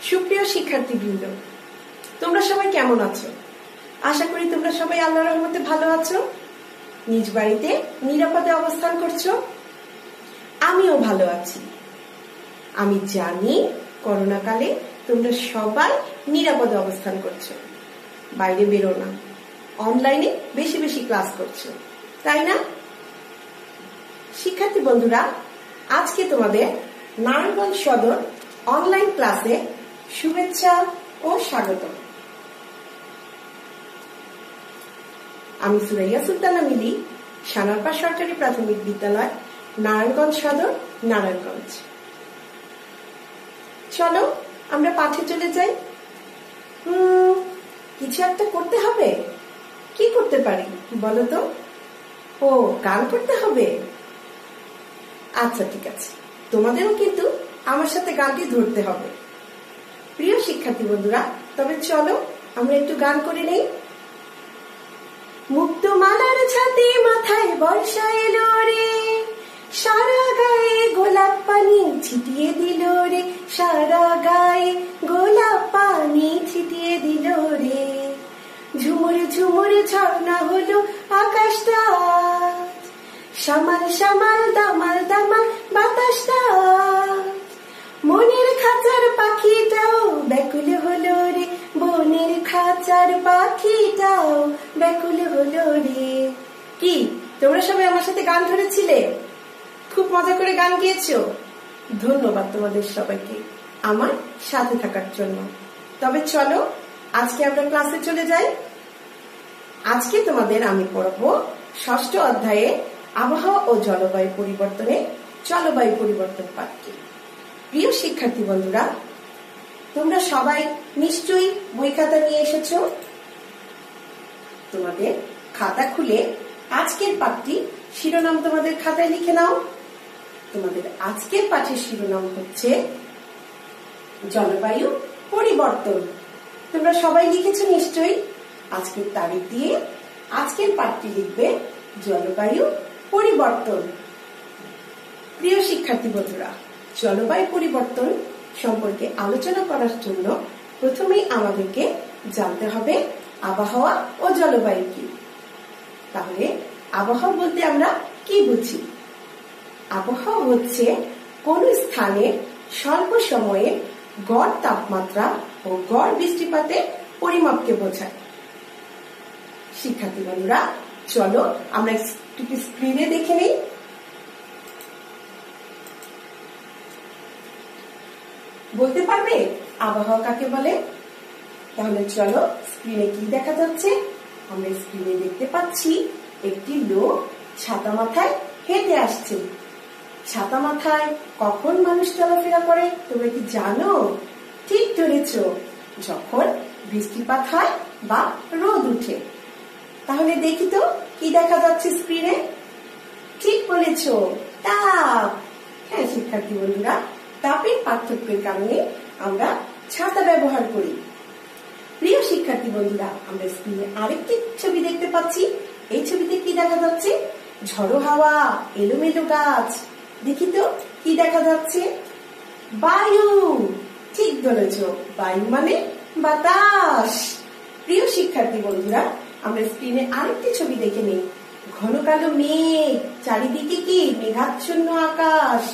সুপ্রিয় শিক্ষার্থীবৃন্দ, তোমরা সবাই কেমন আছো? আশা করি তোমরা সবাই আল্লাহর রহমতে ভালো আছো, নিজ বাড়িতে নিরাপদে অবস্থান করছো। আমিও ভালো আছি। আমি জানি করোনা কালে তোমরা সবাই নিরাপদে অবস্থান করছো, বাইরে বেরো না, অনলাইনে বেশি বেশি ক্লাস করছো, তাই না? শিক্ষার্থী বন্ধুরা, আজকে তোমাদের নারায়ণগঞ্জ সদর অনলাইন ক্লাসে শুভেচ্ছা ও স্বাগত। আমি সুরাইয়া সুলতানা মিলি, সানারপাড় সরকারি প্রাথমিক বিদ্যালয়, নারায়ণগঞ্জ সদর, নারায়ণগঞ্জ। চলো আমরা পাঠে চলে যাই। কিছু একটা করতে হবে। কি করতে পারি বলো তো? ও, গান করতে হবে। আচ্ছা, ঠিক আছে, তোমাদেরও কিন্তু আমার সাথে গানটি ধরতে হবে। প্রিয় শিক্ষার্থী বন্ধুরা, তবে চলো আমরা একটু গান করে নেই। মুক্ত মালার ছাতে মাথায় বর্ষা এলো রে, সারা গায়ে গোলাপ পানি ছিটিয়ে দিল রে, সারা গায়ে গোলাপ পানি ছিটিয়ে দিল রে, ঝুমুর ঝুমুর ঝর্ণা হলো আকাশটা, সামাল সামাল দামাল দামাল বাতাসটা, মনের খাঁচার পাখিটাও ব্যাকুল হলো রে, বনের খাঁচার পাখিটাও ব্যাকুল হলো রে। কি তোমরা সবাই আমার সাথে গান ধরেছিলে? খুব মজা করে গান গিয়েছো। ধন্যবাদ তোমাদের সবাইকে আমার সাথে থাকার জন্য। তবে চলো আজকে আমরা ক্লাসে চলে যাই। আজকে তোমাদের আমি পড়াবো ষষ্ঠ অধ্যায়ে আবহাওয়া ও জলবায়ু পরিবর্তনে জলবায়ু পরিবর্তন পাঠটি। প্রিয় শিক্ষার্থী বন্ধুরা, তোমরা সবাই নিশ্চয়ই বই খাতা নিয়ে এসেছো। তোমাদের খাতা খুলে আজকের পাঠটি শিরোনাম তোমাদের খাতায় লিখে নাও। তোমাদের আজকের পাঠের শিরোনাম হচ্ছে জলবায়ু পরিবর্তন। তোমরা সবাই লিখেছো নিশ্চয়ই। আজকের তারিখ দিয়ে আজকের পাঠটি লিখবে জলবায়ু পরিবর্তন। প্রিয় শিক্ষার্থী বন্ধুরা, জলবায়ু পরিবর্তন সম্পর্কে আলোচনা করার জন্য প্রথমেই আমাদেরকে জানতে হবে আবহাওয়া ও জলবায়ু কি। তাহলে আবহাওয়া বলতে আমরা কি বুঝি? আবহাওয়া হচ্ছে কোন স্থানের স্বল্প সময়ে গড় তাপমাত্রা ও গড় বৃষ্টিপাতের পরিমাপকে বোঝায়। শিক্ষার্থী বন্ধুরা, চলো আমরা একটু স্ক্রিনে দেখে নিই। বলতে পারবে আবহাওয়া কাকে বলে? তাহলে চলো স্ক্রিনে কি দেখা যাচ্ছে? আমরা স্ক্রিনে দেখতে পাচ্ছি একটি লোক ছাতা মাথায় হেঁটে আসছে। ছাতা মাথায় কখন মানুষ চলাফেরা করে তোমরা কি জানো? ঠিক ধরেছ, যখন বৃষ্টিপাত হয় বা রোদ উঠে। তাহলে দেখি তো কি দেখা যাচ্ছে স্ক্রিনে? ঠিক বলেছ, তাপ। হ্যাঁ শিক্ষার্থী বন্ধুরা, তাপের পার্থক্যের কারণে আমরা ছাতা ব্যবহার করি। প্রিয় শিক্ষার্থী বন্ধুরা, আমরা স্ক্রিনে আরেকটি ছবি দেখতে পাচ্ছি। এই ছবিতে কি দেখা যাচ্ছে? ঝড়ো হাওয়া, এলোমেলো গাছ। দেখি তো কি দেখা যাচ্ছে? বায়ু। ঠিক বলেছ, বায়ু মানে বাতাস। প্রিয় শিক্ষার্থী বন্ধুরা, আমরা স্ক্রিনে আরেকটি ছবি দেখে নিই। ঘন কালো মেঘ, চারিদিকে কি মেঘাচ্ছন্ন আকাশ।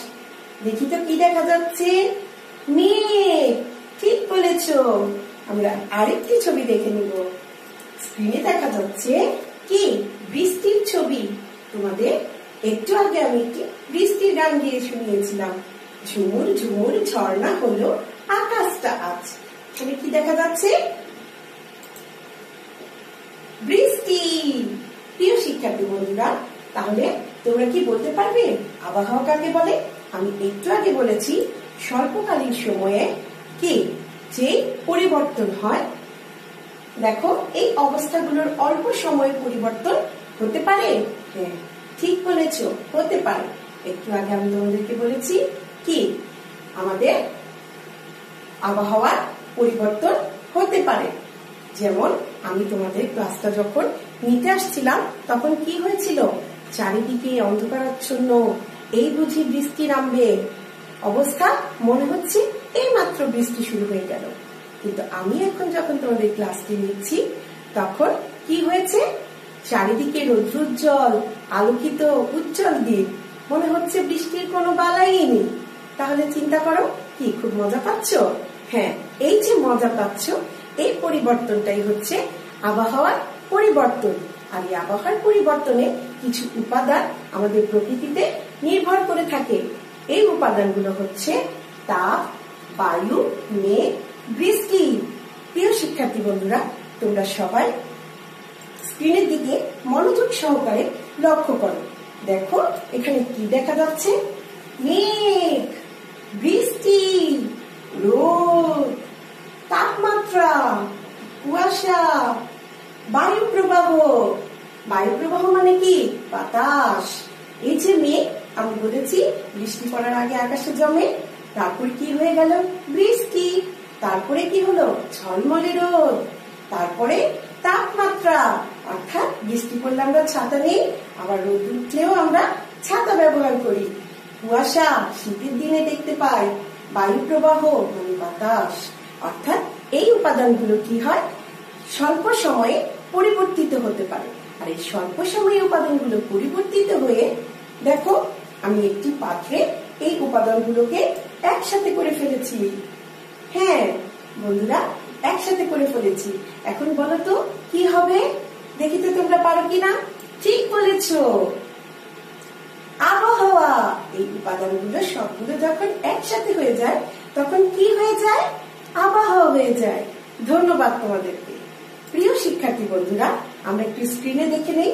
দেখি তো কি দেখা যাচ্ছে? মেঘ। ঠিক বলেছ। আমরা আরেকটি ছবি দেখে নিব। স্ক্রিনে দেখা যাচ্ছে কি? বৃষ্টির ছবি। তোমাদের একটু আগে আমি একটি বৃষ্টির গান গিয়ে শুনিয়েছিলাম। ঝুমুর ঝুমুর ঝর্ণা হলো আকাশটা আজ। এখানে কি দেখা যাচ্ছে? বৃষ্টি। প্রিয় শিক্ষার্থী বন্ধুরা, তাহলে তোমরা কি বলতে পারবে আবহাওয়া কাকে বলে? আমি একটু আগে বলেছি স্বল্পকালীন সময়ে কি যে পরিবর্তন হয়। দেখো, এই অবস্থাগুলোর অল্প সময়ে পরিবর্তন হতে পারে। হ্যাঁ ঠিক বলেছ, হতে পারে। একটু আগে আমি তোমাদেরকে বলেছি কি আমাদের আবহাওয়ার পরিবর্তন হতে পারে। যেমন আমি তোমাদের ক্লাসটা যখন নিতে আসছিলাম তখন কি হয়েছিল? চারিদিকে অন্ধকারাচ্ছন্ন, এই বুঝি বৃষ্টি নামবে অবস্থা মনে হচ্ছে এই মাত্র মাত্র বৃষ্টি শুরু হয়ে গেল। কিন্তু আমি এখন যখন তোমাদের ক্লাসটি নিচ্ছি তখন কি হয়েছে, চারিদিকে রৌদ্রোজ্জ্বল আলোকিত উজ্জ্বল দ্বীপ, মনে হচ্ছে বৃষ্টির কোনো বালাই নেই। তাহলে চিন্তা করো, কি খুব মজা পাচ্ছ? হ্যাঁ, এই যে মজা পাচ্ছ, এই পরিবর্তনটাই হচ্ছে আবহাওয়ার পরিবর্তন। আর এই আবহাওয়ার পরিবর্তনে কিছু উপাদান আমাদের প্রকৃতিতে নির্ভর করে থাকে। এই উপাদানগুলো হচ্ছে তাপ, বায়ু, মেঘ, বৃষ্টি। প্রিয় শিক্ষার্থী বন্ধুরা, তোমরা সবাই স্ক্রিনের দিকে মনোযোগ সহকারে লক্ষ্য করো। দেখো এখানে কি দেখা যাচ্ছে, মেঘ, বৃষ্টি, রোদ, তাপমাত্রা, কুয়াশা, বায়ু প্রবাহ। বায়ু প্রবাহ মানে কি? বাতাস। এই যে মেঘ, আমি বলেছি বৃষ্টি পড়ার আগে আকাশে জমে, তারপর কি হয়ে গেল? বৃষ্টি। তারপরে কি হলো? ঝলমলে রোদ। তারপরে তাপমাত্রা, অর্থাৎ বৃষ্টি পড়লে আমরা ছাতা নেই, আবার রোদ উঠলেও আমরা ছাতা ব্যবহার করি। কুয়াশা, শীতের দিনে দেখতে পাই। বায়ু প্রবাহ মানে বাতাস। অর্থাৎ এই উপাদানগুলো কি হয়, স্বল্প সময়ে পরিবর্তিত হতে পারে। আর এই স্বল্প সময়ে উপাদানগুলো পরিবর্তিত হয়ে, দেখো আমি একটি পাত্রে এই উপাদানগুলোকে একসাথে করে ফেলেছি। হ্যাঁ বন্ধুরা, একসাথে করে ফেলেছি। এখন বলো তো কি হবে, দেখি তো তোমরা পারো কিনা। ঠিক বলেছো, আবহাওয়া। এই উপাদানগুলো সবগুলো যখন একসাথে হয়ে যায় তখন কি হয়ে যায়? আবহাওয়া হয়ে যায়। ধন্যবাদ তোমাদেরকে। প্রিয় শিক্ষার্থী বন্ধুরা, আমরা একটু স্ক্রিনে দেখে নেই।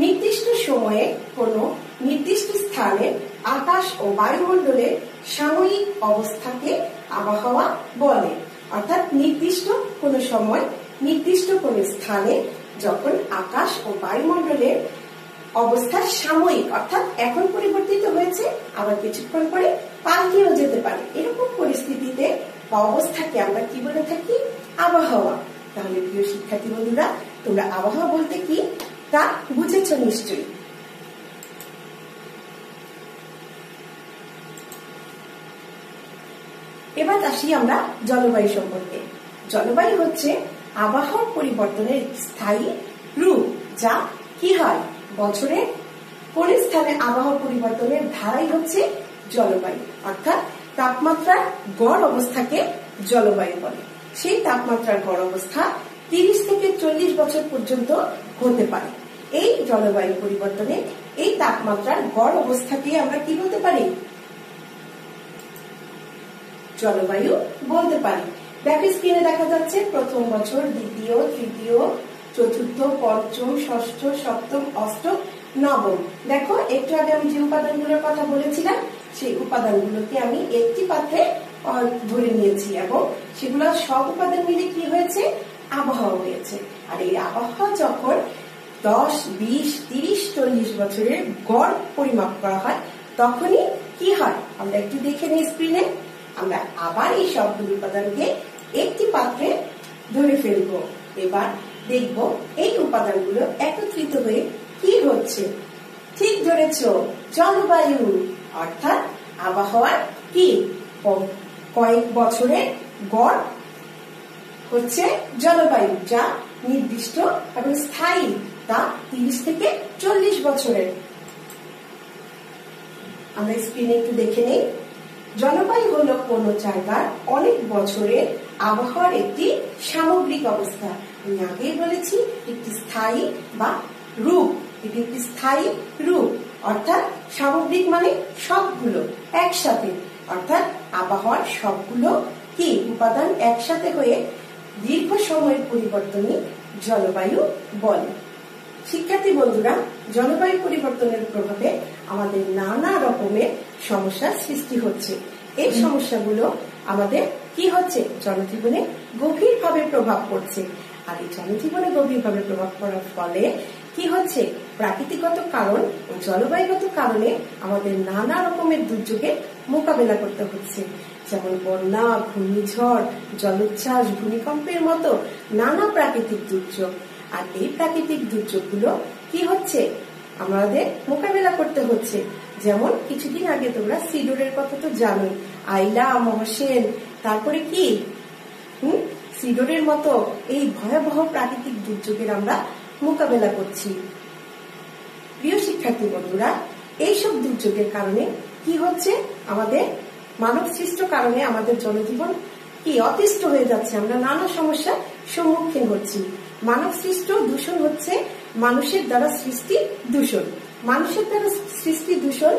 নির্দিষ্ট সময়ে কোনো নির্দিষ্ট স্থানে আকাশ ও বায়ুমণ্ডলের সাময়িক অবস্থাকে আবহাওয়া বলে। অর্থাৎ নির্দিষ্ট কোনো সময় নির্দিষ্ট কোনো স্থানে যখন আকাশ ও বায়ুমণ্ডলের অবস্থা সাময়িক, অর্থাৎ এখন পরিবর্তিত হয়েছে, আবার কিছুক্ষণ পরে পাল্টেও যেতে পারে, এরকম পরিস্থিতিতে বা অবস্থাকে আমরা কি বলে থাকি? আবহাওয়া। তাহলে প্রিয় শিক্ষার্থী বন্ধুরা, তোমরা আবহাওয়া বলতে কি তা বুঝেছ নিশ্চয়ই। এবার আসি আমরা জলবায়ু সম্পর্কে। জলবায়ু হচ্ছে আবহাওয়ার পরিবর্তনের স্থায়ী রূপ, যা কি হয়, বছরে কোন স্থানে আবহাওয়া পরিবর্তনের ধারাই হচ্ছে জলবায়ু। অর্থাৎ তাপমাত্রার গড় অবস্থাকে জলবায়ু বলে। সেই তাপমাত্রার গড় অবস্থা 30 থেকে 40 বছর পর্যন্ত হতে পারে। এই জলবায়ু পরিবর্তনে এই তাপমাত্রার গড় অবস্থাকে আমরা কি বলতে পারি? জলবায়ু বলতে পারি। দেখো স্ক্রিনে দেখা যাচ্ছে প্রথম বছর, দ্বিতীয়, তৃতীয়, চতুর্থ, পঞ্চম, ষষ্ঠ, সপ্তম, অষ্টম, নবম। দেখো একটু আগে আমি যে উপাদানগুলোর কথা বলেছিলাম সেই উপাদানগুলোকে আমি একটি পাত্রে ধরে নিয়েছি এবং সেগুলো সব উপাদান মিলে কি হয়েছে? আবহাওয়া হয়েছে। আর এই আবহাওয়া যখন 10, 20, 30, 40 বছরের গড় পরিমাপ করা হয় তখনই কি হয় আমরা একটু দেখে নিই স্ক্রিনে। আমরা আবার এই সবগুলো উপাদানকে একটি পাত্রে ধরে ফেলবো। এবার দেখব এই উপাদানগুলো একত্রিত হয়ে কি হচ্ছে। ঠিক ধরেছ, জলবায়ু। অর্থাৎ আবহাওয়ার কি কয়েক বছরের গড় হচ্ছে জলবায়ু, যা নির্দিষ্ট এবং স্থায়ী, তা 30 থেকে 40 বছরের। আমরা স্ক্রিনে একটু দেখে নেই। জলবায়ু হলো কোনো জায়গার অনেক বছরের আবহাওয়ার একটি সামগ্রিক অবস্থা। আমি আগেই বলেছি একটি স্থায়ী বা রূপ, এটি একটি স্থায়ী রূপ। অর্থাৎ সামগ্রিক মানে সবগুলো একসাথে, অর্থাৎ আবহাওয়ার সবগুলো কি উপাদান একসাথে হয়ে দীর্ঘ সময়ের পরিবর্তনই জলবায়ু বলে। শিক্ষার্থী বন্ধুরা, জলবায়ু পরিবর্তনের প্রভাবে আমাদের নানা রকমের সমস্যার সৃষ্টি হচ্ছে। এই সমস্যাগুলো আমাদের কি হচ্ছে? জনজীবনে গভীরভাবে প্রভাব পড়ছে। আর এই জনজীবনে গভীরভাবে প্রভাব পড়ার ফলে কি হচ্ছে? প্রাকৃতিকগত কারণ ও জলবায়ুগত কারণে আমাদের নানা রকমের দুর্যোগের মোকাবেলা করতে হচ্ছে। যেমন বন্যা, ঘূর্ণিঝড়, জলোচ্ছ্বাস, ভূমিকম্পের মতো নানা প্রাকৃতিক দুর্যোগ। আর এই প্রাকৃতিক দুর্যোগগুলো কি হচ্ছে? আমাদের মোকাবেলা করতে হচ্ছে। যেমন কিছুদিন আগে তোমরা সিডরের কথা তো জানোই, আইলা, মহসেন তারপরে কি সিডরের মতো এই ভয়াবহ প্রাকৃতিক দুর্যোগের আমরা মোকাবেলা করছি। প্রিয় শিক্ষার্থী বন্ধুরা, এইসব দুর্যোগের কারণে কি হচ্ছে, আমাদের মানব সৃষ্ট কারণে আমাদের জনজীবন কি অতিষ্ঠ হয়ে যাচ্ছে, আমরা নানা সমস্যার সম্মুখীন হচ্ছি। মানব সৃষ্ট দূষণ হচ্ছে মানুষের দ্বারা সৃষ্টি দূষণ। মানুষের দ্বারা সৃষ্টি দূষণ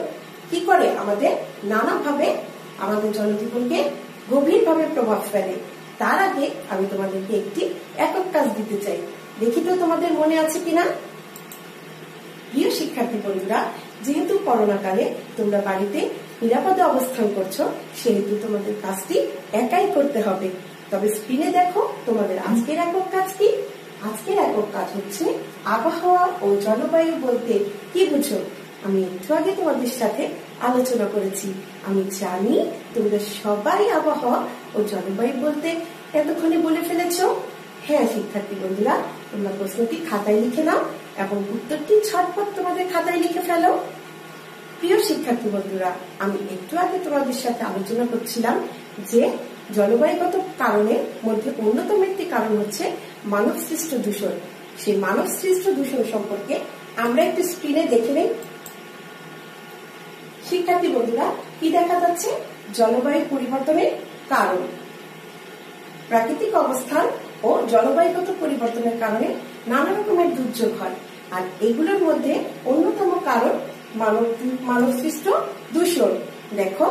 কি করে, আমাদের নানাভাবে আমাদের জনজীবনকে গভীরভাবে প্রভাব ফেলে। তার আগে আমি তোমাদেরকে একটি একক কাজ দিতে চাই, দেখি তো তোমাদের মনে আছে কিনা। প্রিয় শিক্ষার্থী বন্ধুরা, যেহেতু করোনা কালে তোমরা বাড়িতে নিরাপদে অবস্থান করছো, সেহেতু তোমাদের কাজটি একাই করতে হবে। তবে স্ক্রিনে দেখো তোমাদের আজকের একক কাজ কি। আজকের একক কাজ হচ্ছে আবহাওয়া ও জলবায়ু বলতে কি বুঝো। আমি একটু আগে তোমাদের সাথে আলোচনা করেছি। আমি জানি তোমরা সবাই আবহাওয়া ও জলবায়ু বলতে এতক্ষণে বলে ফেলেছো। হ্যাঁ শিক্ষার্থী বন্ধুরা, তোমরা প্রশ্নটি খাতায় লিখে নাও এবং উত্তরটি ঝটপট তোমাদের খাতায় লিখে ফেলো। প্রিয় শিক্ষার্থী বন্ধুরা, আমি একটু আগে তোমাদের সাথে আলোচনা করছিলাম যে জলবায়ুগত কারণের মধ্যে অন্যতম একটি কারণ হচ্ছে মানব সৃষ্ট দূষণ। সেই মানব সৃষ্ট দূষণ সম্পর্কে আমরা একটু স্ক্রিনে দেখে নেই। শিক্ষার্থী বন্ধুরা, কি দেখা যাচ্ছে, জলবায়ু পরিবর্তনের কারণ। প্রাকৃতিক অবস্থান ও জলবায়ুগত পরিবর্তনের কারণে নানা রকমের দুর্যোগ হয়, আর এগুলোর মধ্যে অন্যতম কারণ মানব সৃষ্ট দূষণ। দেখো,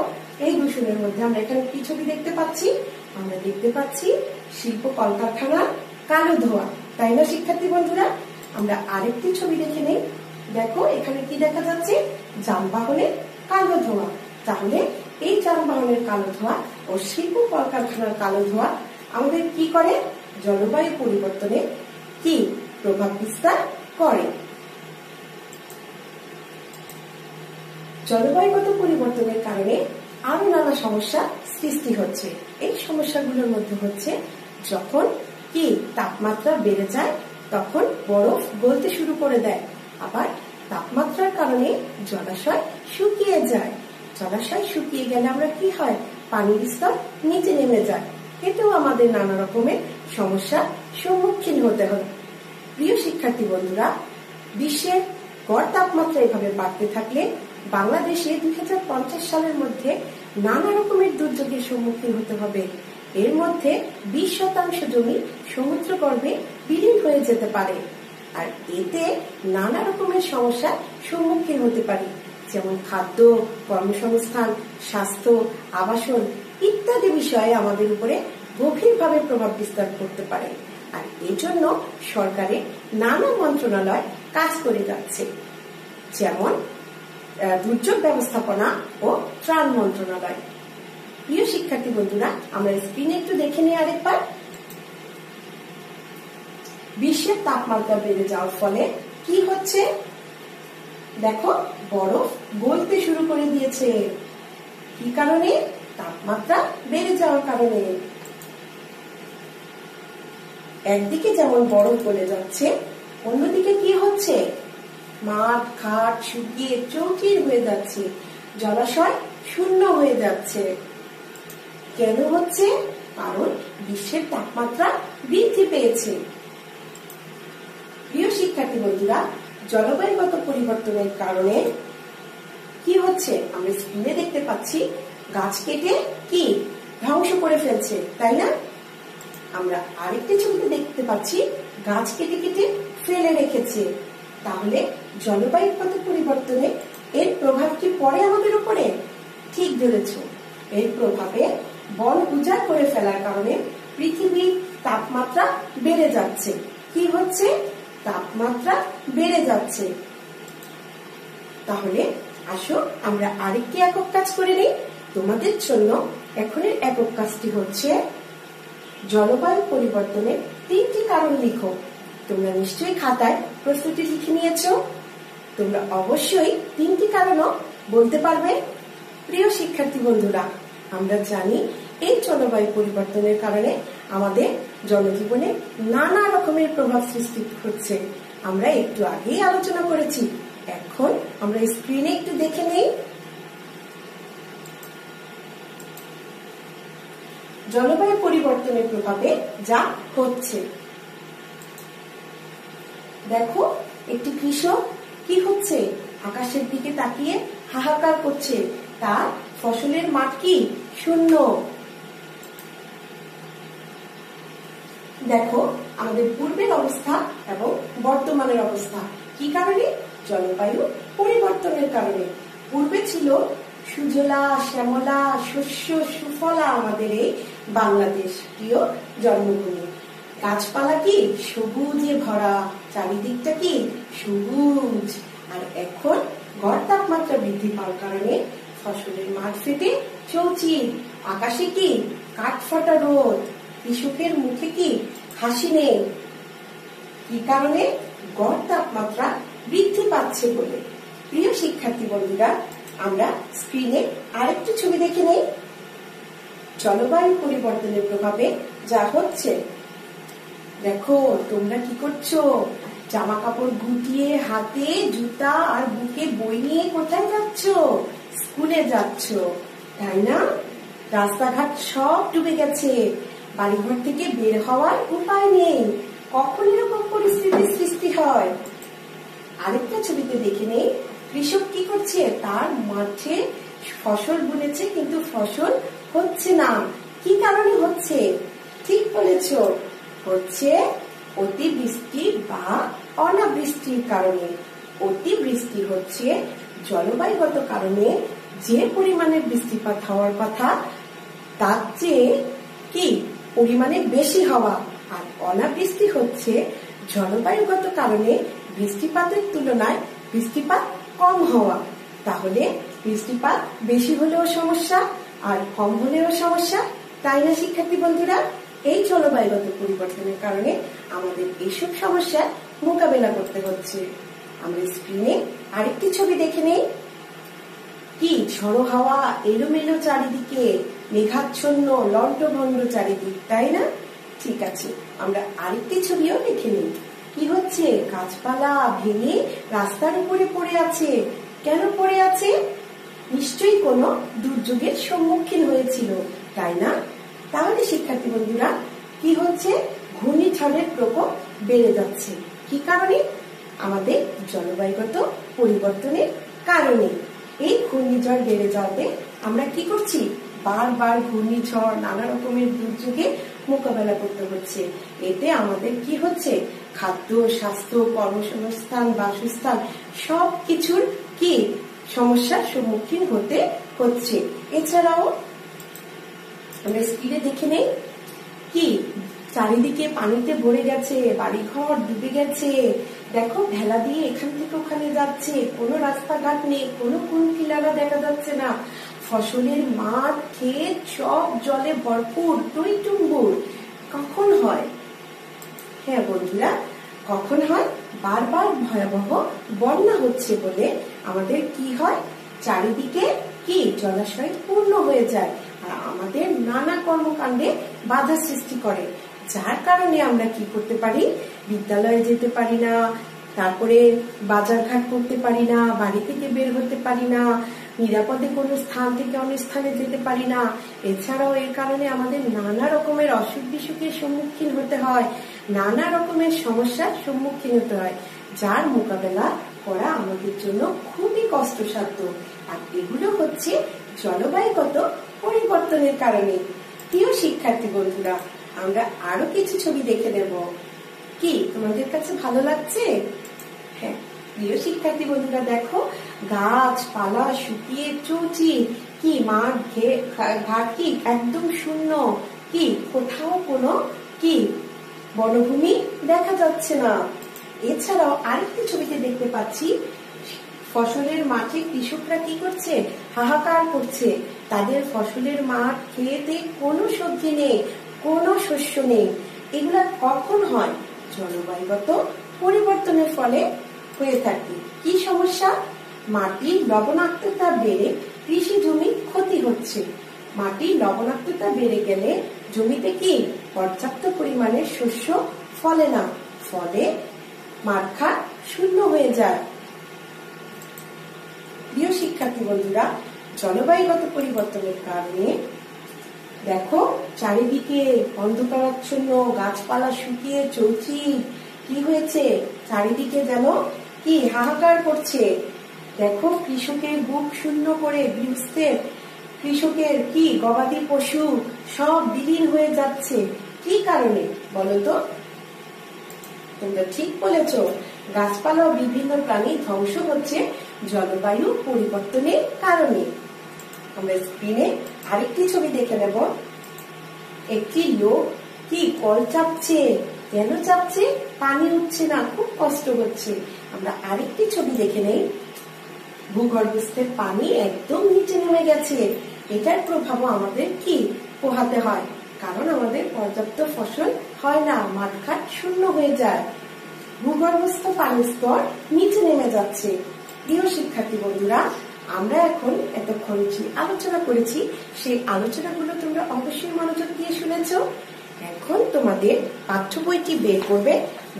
এই দূষণের মধ্যে আমরা এখানে কি ছবি দেখতে পাচ্ছি, আমরা দেখতে পাচ্ছি শিল্প কলকারখানার কালো ধোঁয়া, তাই না শিক্ষার্থী বন্ধুরা। আমরা আরেকটি ছবি দেখে নেই। দেখো, এখানে কি দেখা যাচ্ছে, যানবাহনের কালো ধোঁয়া। তাহলে এই যানবাহনের কালো ধোঁয়া ও শিল্প কলকারখানার কালো ধোঁয়া আমাদের কি করে, জলবায়ু পরিবর্তনে কি প্রভাব বিস্তার করে। জলবায়ুগত পরিবর্তনের কারণে আরো নানা সমস্যা সৃষ্টি হচ্ছে। এই সমস্যাগুলোর মধ্যে হচ্ছে, যখন কি তাপমাত্রা বেড়ে যায় তখন বরফ গলতে শুরু করে দেয়, আবার তাপমাত্রার কারণে জলাশয় শুকিয়ে যায়। জলাশয় শুকিয়ে গেলে আমরা কি হয়, পানির স্তর নিচে নেমে যায়। এতেও আমাদের নানা রকমের সমস্যার সম্মুখীন হতে হয়। প্রিয় শিক্ষার্থী বন্ধুরা, বিশ্বের গড় তাপমাত্রা এভাবে বাড়তে থাকলে বাংলাদেশে 2050 সালের মধ্যে নানা রকমের দুর্যোগের সম্মুখীন হতে হবে। এর মধ্যে 20% জমি সমুদ্র গর্ভে বিলীন হয়ে যেতে পারে, আর এতে নানা রকমের সমস্যার সম্মুখীন হতে পারি, যেমন খাদ্য, কর্মসংস্থান, স্বাস্থ্য, আবাসন ইত্যাদি বিষয়ে আমাদের উপরে গভীরভাবে প্রভাব বিস্তার করতে পারে। আর এজন্য সরকারের নানা মন্ত্রণালয় কাজ করে যাচ্ছে, যেমন দুর্যোগ ব্যবস্থাপনা ও ত্রাণ মন্ত্রণালয়। প্রিয় শিক্ষার্থী বন্ধুরা, আমরা স্ক্রিনে একটু দেখে নিই আরেকবার। বিশ্বের তাপমাত্রা বেড়ে যাওয়ার ফলে কি হচ্ছে, দেখো বরফ গলতে শুরু করে দিয়েছে। কি কারণে? তাপমাত্রা বেড়ে যাওয়ার কারণে। একদিকে যেমন বরফ গলে যাচ্ছে, অন্যদিকে কি হচ্ছে, মাঠ ঘাট শুকিয়ে চৌচির হয়ে যাচ্ছে, জলাশয় শূন্য হয়ে যাচ্ছে। কেন হচ্ছে? কারণ বিশ্বের তাপমাত্রা বৃদ্ধি পেয়েছে। প্রিয় শিক্ষার্থী বন্ধুরা, জলবায়ুগত পরিবর্তনের কারণে কি হচ্ছে, আমরা স্ক্রিনে দেখতে পাচ্ছি গাছ কেটে কি ধ্বংস করে ফেলছে, তাই না? আমরা আরেকটি ছবিতে দেখতে পাচ্ছি গাছ কেটে কেটে ফেলে রেখেছে। তাহলে জলবায়ুগত পরিবর্তনে এর প্রভাব কি পড়ে আমাদের উপরে? ঠিক ধরেছ, এর প্রভাবে বন উজাড় করে ফেলার কারণে পৃথিবীর তাপমাত্রা বেড়ে যাচ্ছে। কি হচ্ছে? তাপমাত্রা বেড়ে যাচ্ছে। তাহলে আসো আমরা আরেকটি একক কাজ করে নিই। তোমাদের জন্য এখনের একক কাজটি হচ্ছে জলবায়ু পরিবর্তনের 3টি কারণ লিখো। তোমরা নিশ্চয়ই খাতায় প্রস্তুতি লিখে নিয়েছো। তোমরা অবশ্যই 3টি কারণও বলতে পারবে। প্রিয় শিক্ষার্থী বন্ধুরা, আমরা জানি এই জলবায়ু পরিবর্তনের কারণে আমাদের জনজীবনে নানা রকমের প্রভাব সৃষ্টি হচ্ছে। আমরা একটু আগেই আলোচনা করেছি। এখন আমরা স্ক্রিনে একটু দেখে নেই। জলবায়ু পরিবর্তনের প্রভাবে যা হচ্ছে। দেখো একটি কৃষক কি হচ্ছে, আকাশের দিকে তাকিয়ে হাহাকার করছে, তার ফসলের মাঠ কি শূন্য। দেখো আমাদের পূর্বের অবস্থা এবং বর্তমানের অবস্থা কি কারণে? জলবায়ু পরিবর্তনের কারণে। পূর্বে ছিল সুজলা শ্যামলা শস্য সুফলা আমাদের এই বাংলাদেশ প্রিয় জন্মভূমি। গাছপালা কি সবুজে ভরা, চারিদিকটা কি সবুজ। আর এখন গড় তাপমাত্রা বৃদ্ধি পাওয়ার কারণে ফসলের মাঠ ফেটে চৌচির, আকাশে কি কাঠফাটা রোদ, কৃষকের মুখে কি হাসি নেই। কি কারণে? গড় তাপমাত্রা বৃদ্ধি পাচ্ছে বলে। প্রিয় শিক্ষার্থী বন্ধুরা, আমরা স্ক্রিনে আরেকটি ছবি দেখে নেই। জলবায়ু পরিবর্তনের প্রভাবে যা হচ্ছে। দেখো তোমরা কি করছো? জামা কাপড় গুটিয়ে হাতে জুতা আর বুকে বই নিয়ে কোথায় যাচ্ছ? স্কুলে যাচ্ছ, তাই না? রাস্তাঘাট সব ডুবে গেছে, বাড়িঘর থেকে বের হওয়ার উপায় নেই। কখন এরকম পরিস্থিতির সৃষ্টি হয়? আরেকটা ছবিতে দেখে নেই, কৃষক কি করছে, তার মাঠে ফসল বুনেছে কিন্তু ফসল হচ্ছে না। কি কারণে হচ্ছে? ঠিক বলেছ, হচ্ছে অতিবৃষ্টি বা অনাবৃষ্টির কারণে। অতিবৃষ্টি হচ্ছে জলবায়ুগত কারণে যে পরিমাণে বৃষ্টিপাত হওয়ার কথা তার চেয়ে কি পরিমাণে বেশি হওয়া। আর অনাবৃষ্টি হচ্ছে জলবায়ুগত কারণে বৃষ্টিপাতের তুলনায় বৃষ্টিপাত কম হওয়া। তাহলে বৃষ্টিপাত বেশি হলেও সমস্যা আর কম হলেও সমস্যা, তাই না শিক্ষার্থী বন্ধুরা? এই জলবায়ুগত পরিবর্তনের কারণে আমাদের এইসব সমস্যার মোকাবেলা করতে হচ্ছে। আমরা স্ক্রিনে আরেকটি ছবি দেখে নেই। কি ঝড়ো হাওয়া, এলোমেলো চারিদিকে, মেঘাচ্ছন্ন, লন্ডভন্ড চারিদিক, তাই না? ঠিক আছে, আমরা আরেকটি ছবিও দেখে নিই। কি হচ্ছে? গাছপালা ভেঙে রাস্তার উপরে পড়ে আছে। কেন পড়ে আছে? নিশ্চয়ই কোনো দুর্যোগের সম্মুখীন হয়েছিল, তাই না? তাহলে শিক্ষার্থী বন্ধুরা, কি হচ্ছে? ঘূর্ণিঝড়ের প্রকোপ বেড়ে যাচ্ছে। কি কারণে? আমাদের জলবায়ুগত পরিবর্তনের কারণে। এই ঘূর্ণিঝড় বেড়ে যাওয়াতে আমরা কি করছি? বারবার ঘূর্ণিঝড়, নানা রকমের দুর্যোগে মোকাবেলা করতে হচ্ছে। এতে আমাদের কি হচ্ছে? খাদ্য, স্বাস্থ্য, কর্মসংস্থান, বাসস্থান সবকিছুর কি সমস্যার সম্মুখীন হতে হচ্ছে। এছাড়াও আমরা স্ক্রিনে দেখে নেই, কি চারিদিকে পানিতে ভরে গেছে, বাড়িঘর ডুবে গেছে। দেখো ভেলা দিয়ে এখান থেকে ওখানে যাচ্ছে, কোনো রাস্তাঘাট নেই, কোনো কিনারা দেখা যাচ্ছে না। ফসলের মাঠ, ক্ষেত সব জলে ভরপুর, টইটুম্বুর। কখন হয়? হ্যাঁ বন্ধুরা, কখন হয়? বারবার ভয়াবহ বন্যা হচ্ছে বলে আমাদের কি হয়? চারিদিকে কি জলাশয় পূর্ণ হয়ে যায় আর আমাদের নানা কর্মকাণ্ডে বাধা সৃষ্টি করে। যার কারণে আমরা কি করতে পারি? বিদ্যালয়ে যেতে পারি না, তারপরে বাজারঘাট করতে পারি না, বাড়ি থেকে বের হতে পারি না, নিরাপদে কোনো স্থান থেকে অন্য স্থানে যেতে পারি না। এছাড়াও এর কারণে আমাদের নানা রকমের অসুখ বিসুখের সম্মুখীন হতে হয়, নানা রকমের সমস্যার সম্মুখীন হতে হয়, যার মোকাবেলা করা আমাদের জন্য খুবই কষ্টসাধ্য। আর এগুলো হচ্ছে জলবায়ুগত পরিবর্তনের কারণে। প্রিয় শিক্ষার্থী বন্ধুরা, আমরা আরো কিছু ছবি দেখে নেব। কি তোমাদের কাছে ভালো লাগছে? হ্যাঁ প্রিয় শিক্ষার্থী বন্ধুরা, দেখো গাছপালা শুকিয়ে চৌচির, কি মাঠ ঘাট কি একদম শূন্য, কি কোথাও কোনো কি বনভূমি দেখা যাচ্ছে না। এছাড়াও আরেকটি ছবিতে দেখতে পাচ্ছি, ফসলের মাঠে কৃষকরা কি করছে? হাহাকার করছে। তাদের ফসলের মাঠ খেতে কোনো সবজি নেই, কোনো শস্য নেই। এগুলা কখন হয়? জলবায়ুগত পরিবর্তনের ফলে হয়ে থাকে। কি সমস্যা? মাটির লবণাক্ততা বেড়ে কৃষি জমি ক্ষতি হচ্ছে। মাটির লবণাক্ততা বেড়ে গেলে জমিতে কি পর্যাপ্ত পরিমাণে শস্য ফলে না, ফলে মাঠঘাট শূন্য হয়ে যায়। প্রিয় শিক্ষার্থী বন্ধুরা, জলবায়ুগত পরিবর্তনের কারণে দেখো চারিদিকে অন্ধকারাচ্ছন্ন, গাছপালা শুকিয়ে চৌচির। কি হয়েছে? চারিদিকে যেন কি হাহাকার করছে। দেখো কৃষকের বুক শূন্য করে গৃহস্থের, কৃষকের কি গবাদি পশু সব বিলীন হয়ে যাচ্ছে। কি কারণে বলো তো? তোমরা ঠিক বলেছ, গাছপালা ও বিভিন্ন প্রাণী ধ্বংস হচ্ছে জলবায়ু পরিবর্তনের কারণে। আমরা স্ক্রিনে আরেকটি ছবি দেখে নেব। একটি লোক কি কল চাপছে। কেন চাপছে? পানি উঠছে না, খুব কষ্ট হচ্ছে। আমরা আরেকটি ছবি দেখে নেই। ভূগর্ভস্থের পানি একদম নিচে নেমে গেছে। এটার প্রভাব আমাদের কি পোহাতে হয়, কারণ আমাদের পর্যাপ্ত ফসল হয় না, মাঠঘাট শূন্য হয়ে যায়। ভূগর্ভস্থ পানির স্তর নিচে নেমে যাচ্ছে। প্রিয় শিক্ষার্থী বন্ধুরা, আমরা এখন এতক্ষণ যে আলোচনা করেছি সেই আলোচনাগুলো তোমরা অবশ্যই মনোযোগ দিয়ে শুনেছ। এখন তোমাদের পাঠ্য বইটি বের করবে,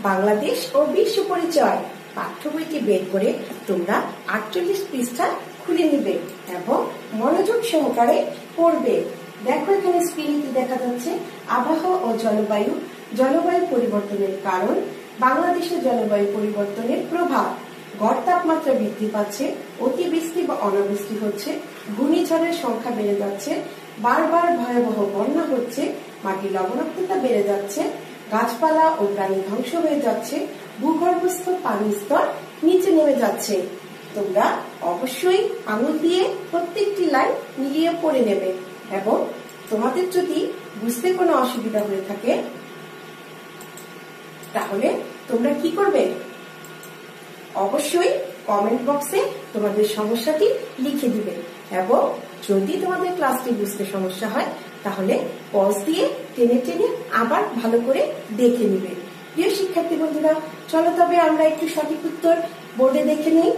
বাংলাদেশ ও বিশ্ব পরিচয় পাঠ্য বইটি বের করে তোমরা 48 পৃষ্ঠা খুলে নিবে এবং মনোযোগ সহকারে পড়বে। দেখো এখানে স্ক্রিনে কি দেখা যাচ্ছে? আবহাওয়া ও জলবায়ু, জলবায়ু পরিবর্তনের কারণ, বাংলাদেশে জলবায়ু পরিবর্তনের প্রভাব, গড় তাপমাত্রা বৃদ্ধি পাচ্ছে, অতিবৃষ্টি বা অনাবৃষ্টি হচ্ছে, ঘূর্ণিঝড়ের সংখ্যা বেড়ে যাচ্ছে, বারবার ভয়াবহ বন্যা হচ্ছে, মাটির লবণাক্ততা বেড়ে যাচ্ছে, গাছপালা ও প্রাণী ধ্বংস হয়ে যাচ্ছে, ভূগর্ভস্থ পানির স্তর নিচে নেমে যাচ্ছে। তোমরা অবশ্যই আঙুল দিয়ে প্রত্যেকটি লাইন মিলিয়ে পড়ে নেবে এবং তোমাদের যদি বুঝতে কোনো অসুবিধা হয়ে থাকে তাহলে তোমরা কি করবে? অবশ্যই কমেন্ট বক্সে তোমাদের সমস্যাটি লিখে দিবে এবং যদি তোমাদের ক্লাসটি বুঝতে সমস্যা হয় তাহলে পজ দিয়ে টেনে টেনে আবার ভালো করে দেখে নিবে। প্রিয় শিক্ষার্থী বন্ধুরা, চলো তবে আমরা একটু সঠিক উত্তর বোর্ডে দেখে নিই।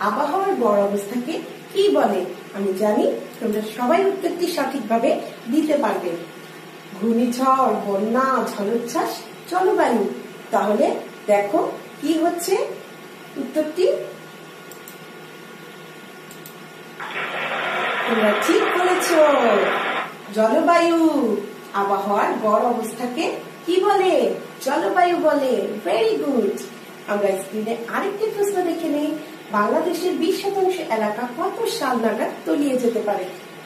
আবহাওয়ার গড় অবস্থাকে কি বলে? আমি জানি তোমরা সবাই উত্তরটি সঠিকভাবে দিতে পারবে। ঘূর্ণিঝড়, বন্যা, ঝড়োচ্ছ্বাস, জলবায়ু। তাহলে দেখো কি হচ্ছে উত্তরটি। তোমরা ঠিক বলেছ, জলবায়ু। আবহাওয়ার গড় অবস্থাকে কি বলে? জলবায়ু বলে। Very good. আমরা স্ক্রিনে আরেকটি প্রশ্ন দেখে নিই। বাংলাদেশের 20% এলাকা কত সাল নাগাদ তলিয়ে যেতে পারে?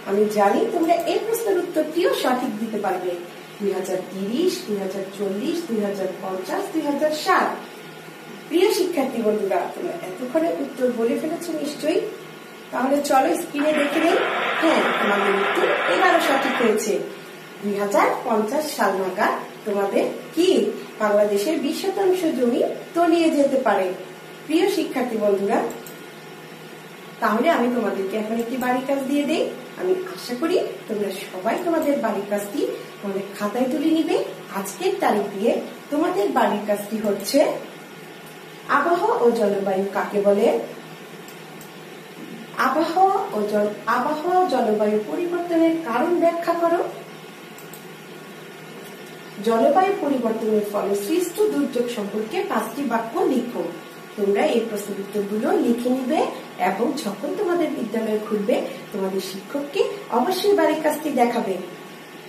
আমি জানি তোমরা এই প্রশ্নের উত্তরটিও সঠিক দিতে পারবে। 2030, 2040, 2050, 2060। প্রিয় শিক্ষার্থী বন্ধুরা, তোমরা এতক্ষণে উত্তর বলে ফেলেছো নিশ্চয়ই। তাহলে চলো স্ক্রিনে দেখে নেই। হ্যাঁ, তোমাদের উত্তর এবারও সঠিক হয়েছে। 2050 সাল নাগাদ তোমাদের কি বাংলাদেশের 20% জমি তলিয়ে যেতে পারে। প্রিয় শিক্ষার্থী বন্ধুরা, তাহলে আমি তোমাদেরকে এখন একটি বাড়ির কাজ দিয়ে দেই। আমি আশা করি তোমরা সবাই তোমাদের বাড়ির কাজটি তোমাদের খাতায় তুলে নিবে। আজকের তারিখ দিয়ে তোমাদের বাড়ির কাজটি হচ্ছে আবহাওয়া ও জলবায়ু কাকে বলে? আবহাওয়া জলবায়ু পরিবর্তনের কারণ ব্যাখ্যা করো। জলবায়ু পরিবর্তনের ফলে সৃষ্ট দুর্যোগ সম্পর্কে 5টি বাক্য লিখো। তোমরা এই প্রশ্নের উত্তরগুলো লিখে নিবে এবং যখন তোমাদের বিদ্যালয় খুলবে তোমাদের শিক্ষককে অবশ্যই বাড়ির কাজটি দেখাবে।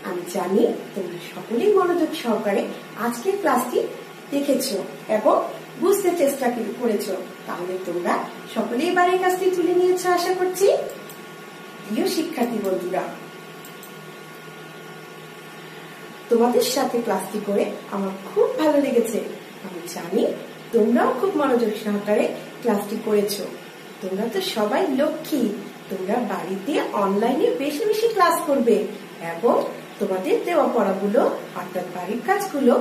আমি জানি তোমরা সকলেই মনোযোগ সহকারে আজকের ক্লাসটি দেখেছো এবং বুঝতে চেষ্টা করেছো। তাহলে তোমরা সকলেই বাড়ির কাজটি তুলে নিয়েছো আশা করছি। প্রিয় শিক্ষার্থী বন্ধুরা, তোমাদের সাথে ক্লাসটি করে আমার খুব ভালো লেগেছে। আমি জানি তোমরাও খুব মনোযোগ সহকারে ক্লাসটি করেছো। তোমরা তো সবাই লক্ষ্মী। তোমরা বাড়িতে অনলাইনে বেশি বেশি ক্লাস করবে এবং তোমাদের দেওয়া পড়াগুলো অর্থাৎ বাড়ির কাজগুলো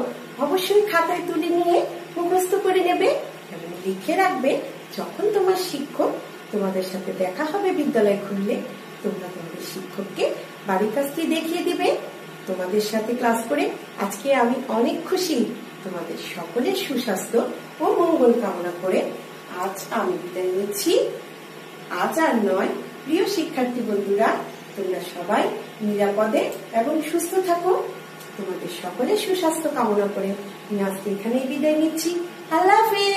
অবশ্যই খাতায় তুলে নিয়ে মুখস্থ করে নেবে এবং লিখে রাখবে। যখন তোমার শিক্ষক তোমাদের সাথে দেখা হবে বিদ্যালয় খুললে, তোমরা তোমাদের শিক্ষককে বাড়ির কাজটি দেখিয়ে দিবে। তোমাদের সাথে ক্লাস করে আজকে আমি অনেক খুশি। তোমাদের সকলের সুস্বাস্থ্য ও মঙ্গল কামনা করে আজ আমি বিদায় নিচ্ছি। আজ আর নয়। প্রিয় শিক্ষার্থী বন্ধুরা, তোমরা সবাই নিরাপদে এবং সুস্থ থাকো। তোমাদের সকলের সুস্বাস্থ্য কামনা করে আমি আজকে এখানেই বিদায় নিচ্ছি। আল্লাহ হাফেজ।